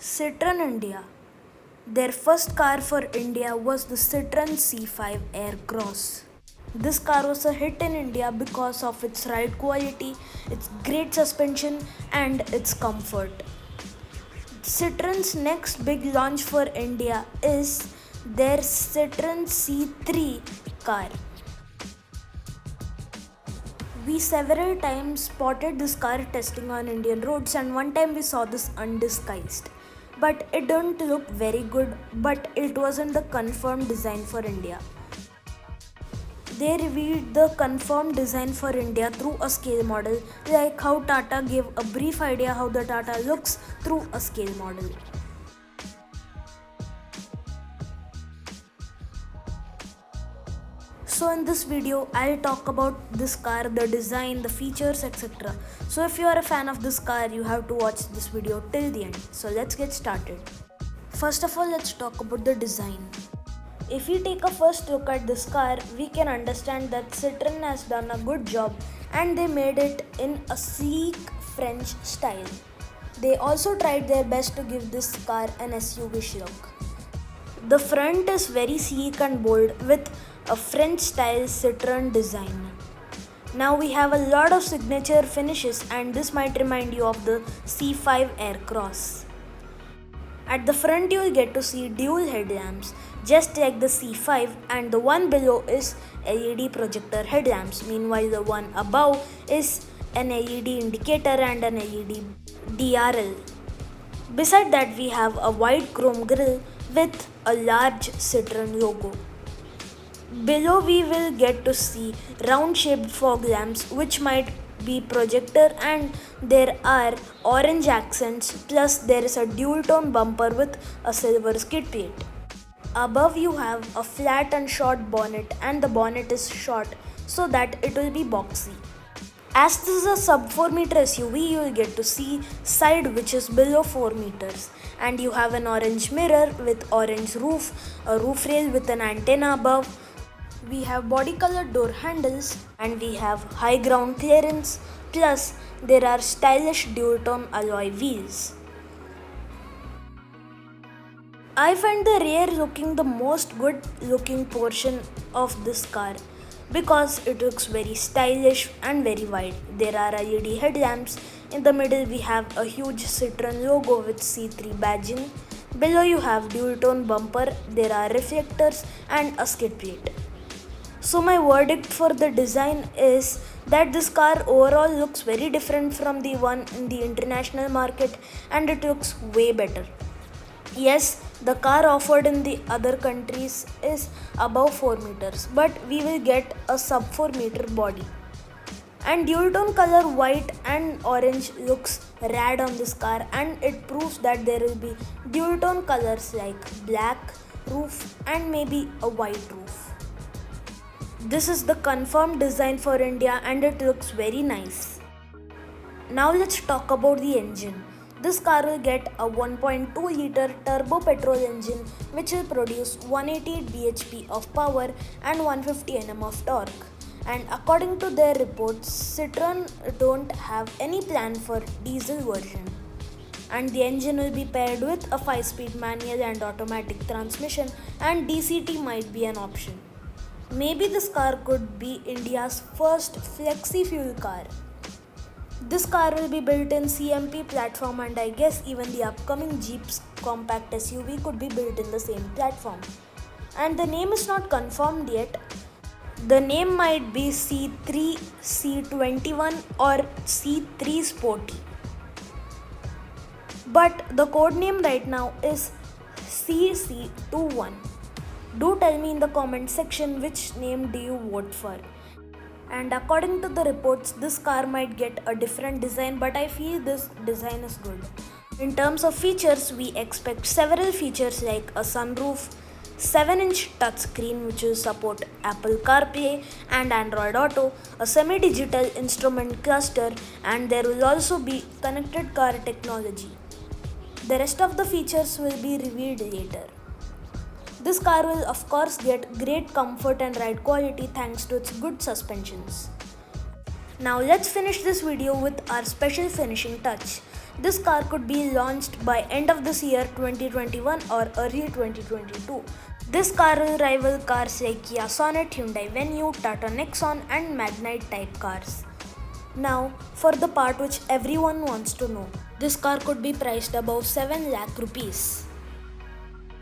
Citroen India. Their first car for India was the Citroen C5 Aircross. This car was a hit in India because of its ride quality, its great suspension, and its comfort. Citroen's next big launch for India is their Citroen C3 car. We several times spotted this car testing on Indian roads, and one time we saw this undisguised. But it didn't look very good, but it wasn't the confirmed design for India. They revealed the confirmed design for India through a scale model, like how Tata gave a brief idea how the Tata looks through a scale model. So in this video, I'll talk about this car, the design, the features, etc. So if you are a fan of this car, you have to watch this video till the end. So let's get started. First of all, let's talk about the design. If we take a first look at this car, we can understand that Citroen has done a good job and they made it in a sleek French style. They also tried their best to give this car an SUV look. The front is very sleek and bold with a French style Citroen design. Now we have a lot of signature finishes, and this might remind you of the C5 Aircross. At the front you will get to see dual headlamps just like the C5, and the one below is LED projector headlamps. Meanwhile the one above is an LED indicator and an LED DRL. Beside that we have a white chrome grille with a large Citroen logo. Below we will get to see round shaped fog lamps which might be projector, and there are orange accents, plus there is a dual tone bumper with a silver skid plate. Above you have a flat and short bonnet, and the bonnet is short so that it will be boxy. As this is a sub 4 meter SUV, you will get to see side which is below 4 meters, and you have an orange mirror with orange roof, a roof rail with an antenna above. We have body colored door handles, and we have high ground clearance, plus there are stylish dual tone alloy wheels. I find the rear looking the most good looking portion of this car because it looks very stylish and very wide. There are LED headlamps. In the middle we have a huge Citroen logo with C3 badging. Below you have dual tone bumper, there are reflectors and a skid plate. So my verdict for the design is that this car overall looks very different from the one in the international market, and it looks way better. Yes, the car offered in the other countries is above 4 meters, but we will get a sub 4 meter body. And dual tone color white and orange looks rad on this car, and it proves that there will be dual tone colors like black roof and maybe a white roof. This is the confirmed design for India, and it looks very nice. Now let's talk about the engine. This car will get a 1.2 liter turbo petrol engine which will produce 188 bhp of power and 150 Nm of torque. And according to their reports, Citroen don't have any plan for diesel version. And the engine will be paired with a 5-speed manual and automatic transmission, and DCT might be an option. Maybe this car could be India's first flexi fuel car. This car will be built in CMP platform, and I guess even the upcoming Jeep's compact SUV could be built in the same platform. And the name is not confirmed yet. The name might be C3, C21 or C3 Sporty. But the code name right now is CC21. Do tell me in the comment section which name do you vote for. And according to the reports, this car might get a different design, but I feel this design is good. In terms of features, we expect several features like a sunroof, 7-inch touchscreen which will support Apple CarPlay and Android Auto, a semi-digital instrument cluster, and there will also be connected car technology. The rest of the features will be revealed later. This car will of course get great comfort and ride quality thanks to its good suspensions. Now let's finish this video with our special finishing touch. This car could be launched by end of this year 2021 or early 2022. This car will rival cars like Kia Sonet, Hyundai Venue, Tata Nexon and Magnite type cars. Now, for the part which everyone wants to know. This car could be priced above 7 lakh rupees.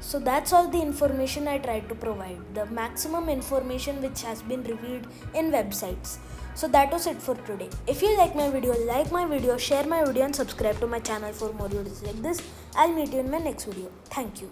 So that's all the information I tried to provide, the maximum information which has been revealed in websites. So that was it for today. If you like my video, share my video and subscribe to my channel for more videos like this. I'll meet you in my next video. Thank you.